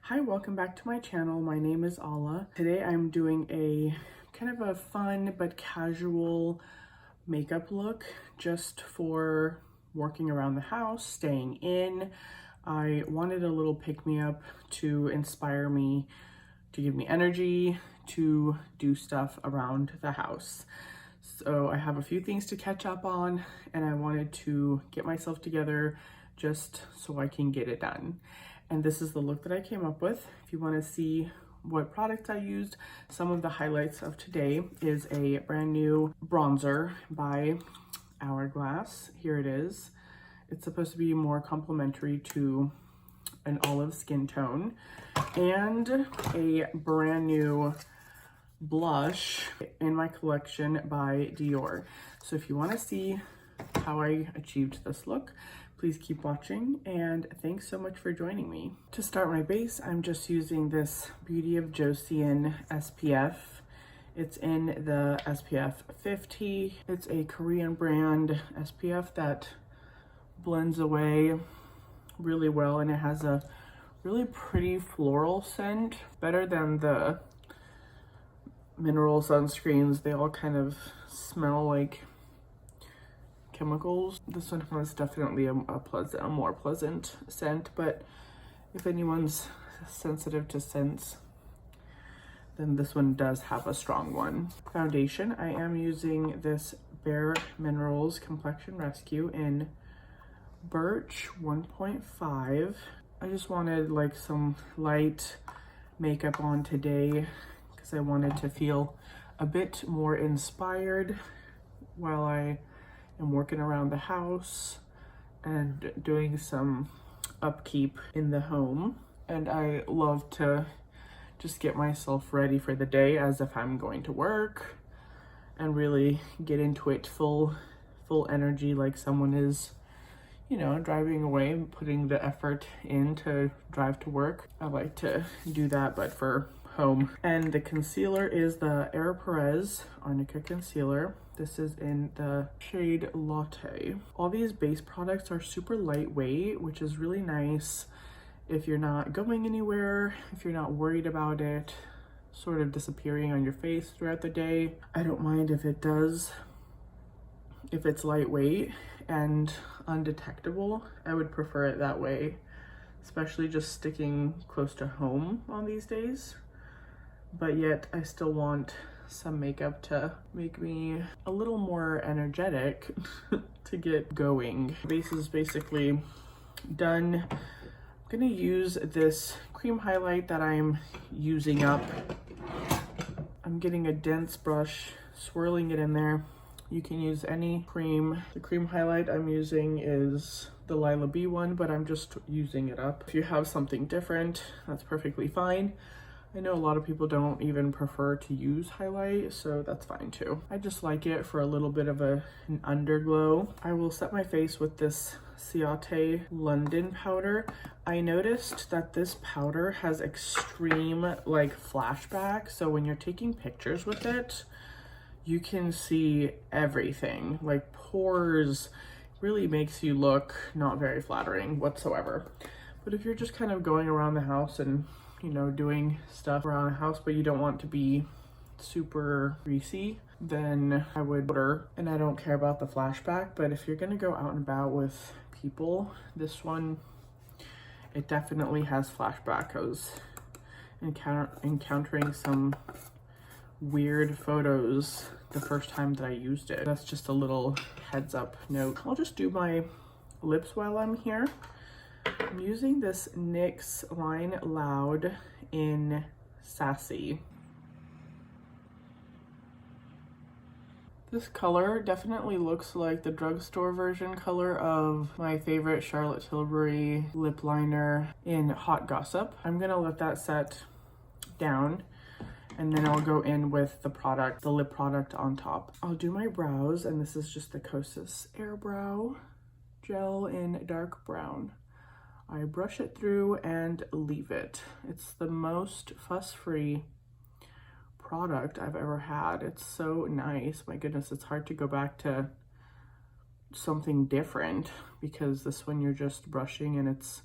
Hi, welcome back to my channel. My name is Ala. Today I'm doing a kind of a fun but casual makeup look just for working around the house, staying in. I wanted a little pick-me-up to inspire me, to give me energy, to do stuff around the house. So I have a few things to catch up on and I wanted to get myself together just so I can get it done. And this is the look that I came up with. If you want to see what products I used, some of the highlights of today is a brand new bronzer by Hourglass. Here it is. It's supposed to be more complementary to an olive skin tone, and a brand new blush in my collection by Dior. So if you want to see how I achieved this look, please keep watching, and thanks so much for joining me. To start my base, I'm just using this Beauty of Joseon SPF. It's in the SPF 50. It's a Korean brand SPF that blends away really well, and it has a really pretty floral scent, better than the mineral sunscreens. They all kind of smell like chemicals. This one has definitely a more pleasant scent, but if anyone's sensitive to scents, then this one does have a strong one. Foundation, I am using this Bareminerals Complexion Rescue in Birch 1.5. I just wanted like some light makeup on today because I wanted to feel a bit more inspired while I am working around the house and doing some upkeep in the home. And I love to just get myself ready for the day as if I'm going to work and really get into it full energy, like someone is, you know, driving away and putting the effort in to drive to work. I like to do that, but for home. And the concealer is the Perez Arnica concealer. This is in the shade Latte. All these base products are super lightweight, which is really nice if you're not going anywhere, if you're not worried about it sort of disappearing on your face throughout the day. I don't mind if it does, if it's lightweight and undetectable. I would prefer it that way, especially just sticking close to home on these days. But yet I still want some makeup to make me a little more energetic to get going. Base is basically done. I'm gonna use this cream highlight that I'm using up. I'm getting a dense brush, swirling it in there. You can use any cream. The cream highlight I'm using is the Lila B one, but I'm just using it up. If you have something different, that's perfectly fine. I know a lot of people don't even prefer to use highlight, so that's fine too. I just like it for a little bit of an underglow. I will set my face with this Ciate London powder. I noticed that this powder has extreme like flashback, so when you're taking pictures with it, you can see everything, like pores. Really makes you look not very flattering whatsoever. But if you're just kind of going around the house and, you know, doing stuff around the house, but you don't want to be super greasy, then I would order, and I don't care about the flashback. But if you're gonna go out and about with people, this one, it definitely has flashback. I was encountering some weird photos the first time that I used it. That's just a little heads up note. I'll just do my lips while I'm here. I'm using this NYX Line Loud in Sassy. This color definitely looks like the drugstore version color of my favorite Charlotte Tilbury lip liner in Hot Gossip. I'm gonna let that set down, and then I'll go in with the product, the lip product on top. I'll do my brows, and this is just the Kosas Air Brow Gel in dark brown. I brush it through and leave it. It's the most fuss-free product I've ever had. It's so nice. My goodness, it's hard to go back to something different because this one you're just brushing and it's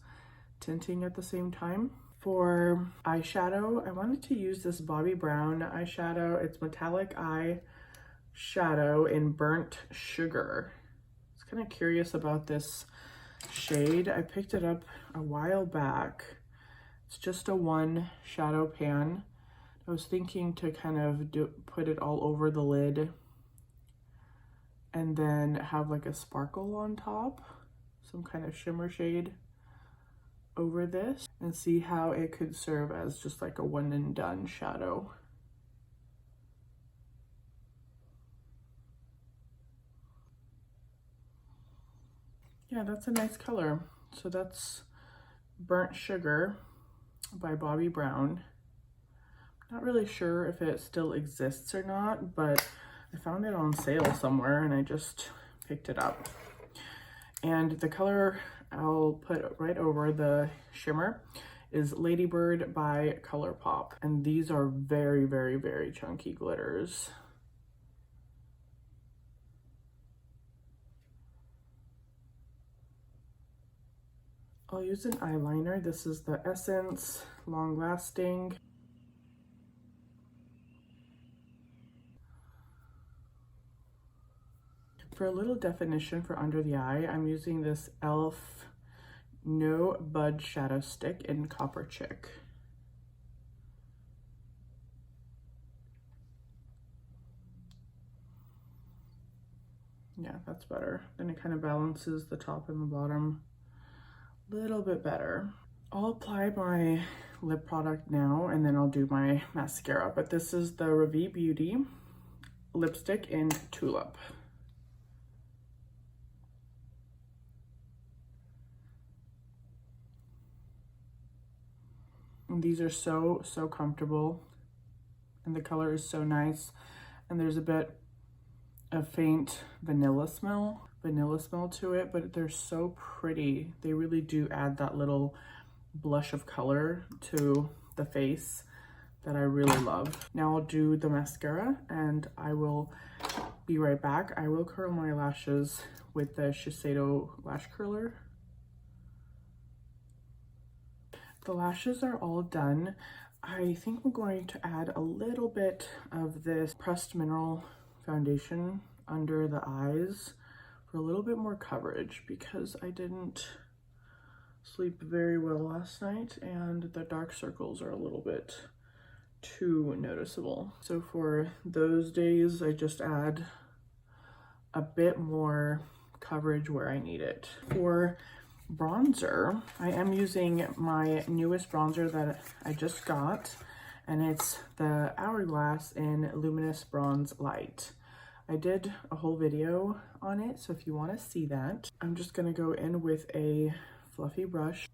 tinting at the same time. For eyeshadow, I wanted to use this Bobbi Brown eyeshadow. It's metallic eyeshadow in Burnt Sugar. I was kind of curious about this shade. I picked it up a while back. It's just a one shadow pan. I was thinking to kind of put it all over the lid and then have like a sparkle on top, some kind of shimmer shade over this, and see how it could serve as just like a one and done shadow. Yeah, that's a nice color. So that's Burnt Sugar by Bobbi Brown. Not really sure if it still exists or not, but I found it on sale somewhere and I just picked it up. And the color I'll put right over the shimmer is Ladybird by ColourPop. And these are very, very, very chunky glitters. I'll use an eyeliner. This is the Essence Long Lasting. For a little definition for under the eye, I'm using this e.l.f. No Budge Shadow Stick in Copper Chic. Yeah, that's better. Then it kind of balances the top and the bottom a little bit better. I'll apply my lip product now and then I'll do my mascara. But this is the Revie Beauty lipstick in Tulip. And these are so comfortable, and the color is so nice, and there's a bit of faint vanilla smell to it, but they're so pretty. They really do add that little blush of color to the face that I really love. Now I'll do the mascara and I will be right back. I will curl my lashes with the Shiseido lash curler. The lashes are all done. I think I'm going to add a little bit of this pressed mineral foundation under the eyes for a little bit more coverage because I didn't sleep very well last night and the dark circles are a little bit too noticeable. So for those days, I just add a bit more coverage where I need it. For bronzer, I am using my newest bronzer that I just got, and it's the Hourglass in Luminous Bronze Light. I did a whole video on it, so if you want to see that, I'm just going to go in with a fluffy brush.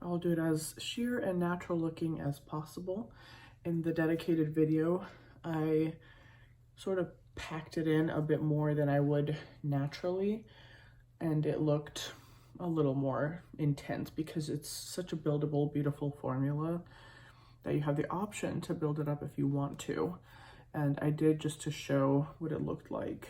I'll do it as sheer and natural looking as possible. In the dedicated video, I sort of packed it in a bit more than I would naturally, and it looked a little more intense because it's such a buildable, beautiful formula that you have the option to build it up if you want to. And I did just to show what it looked like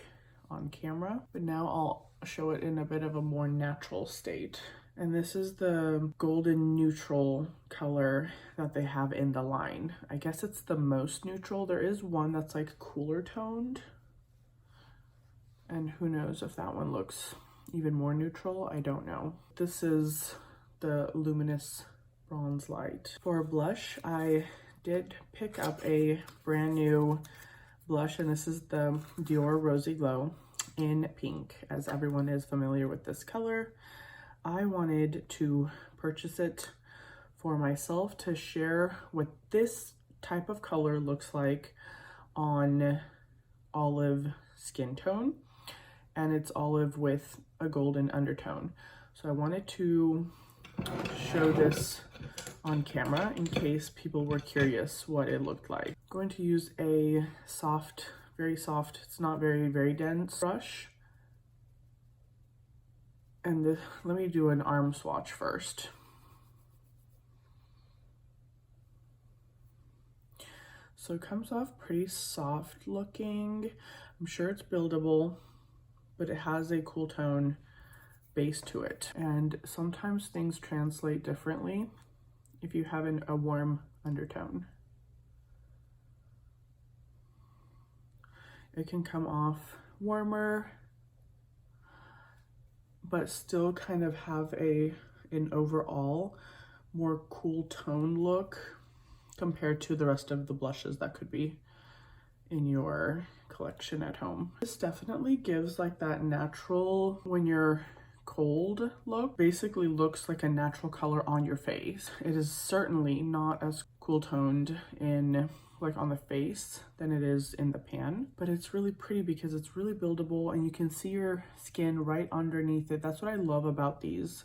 on camera, but now I'll show it in a bit of a more natural state. And this is the golden neutral color that they have in the line. I guess it's the most neutral. There is one that's like cooler toned, and who knows if that one looks even more neutral. I don't know. This is the Luminous Bronze Light. For blush, I did pick up a brand new blush, and this is the Dior Rosy Glow in pink, as everyone is familiar with this color. I wanted to purchase it for myself to share what this type of color looks like on olive skin tone, and it's olive with a golden undertone. So I wanted to show this on camera in case people were curious what it looked like. I'm going to use a soft, very soft, it's not very dense brush. And let me do an arm swatch first. So it comes off pretty soft looking. I'm sure it's buildable, but it has a cool tone base to it. And sometimes things translate differently if you have a warm undertone. It can come off warmer, but still kind of have an overall more cool tone look compared to the rest of the blushes that could be in your collection at home. This definitely gives like that natural, when you're cold look, basically looks like a natural color on your face. It is certainly not as cool toned in like on the face than it is in the pan, but it's really pretty because it's really buildable and you can see your skin right underneath it. That's what I love about these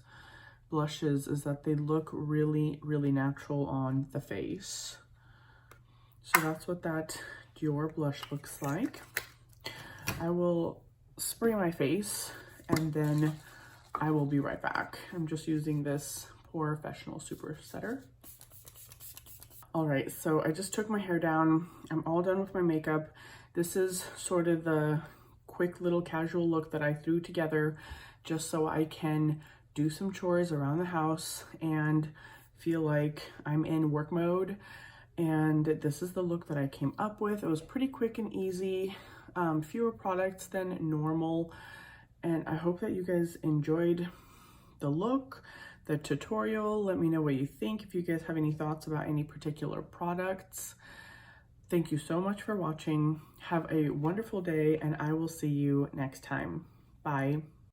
blushes, is that they look really, really natural on the face. So that's what that Dior blush looks like. I will spray my face and then I will be right back. I'm just using this Professional Super Setter. All right, so I just took my hair down. I'm all done with my makeup. This is sort of the quick little casual look that I threw together just so I can do some chores around the house and feel like I'm in work mode. And this is the look that I came up with. It was pretty quick and easy, fewer products than normal. And I hope that you guys enjoyed the look, the tutorial. Let me know what you think. If you guys have any thoughts about any particular products. Thank you so much for watching. Have a wonderful day and I will see you next time. Bye.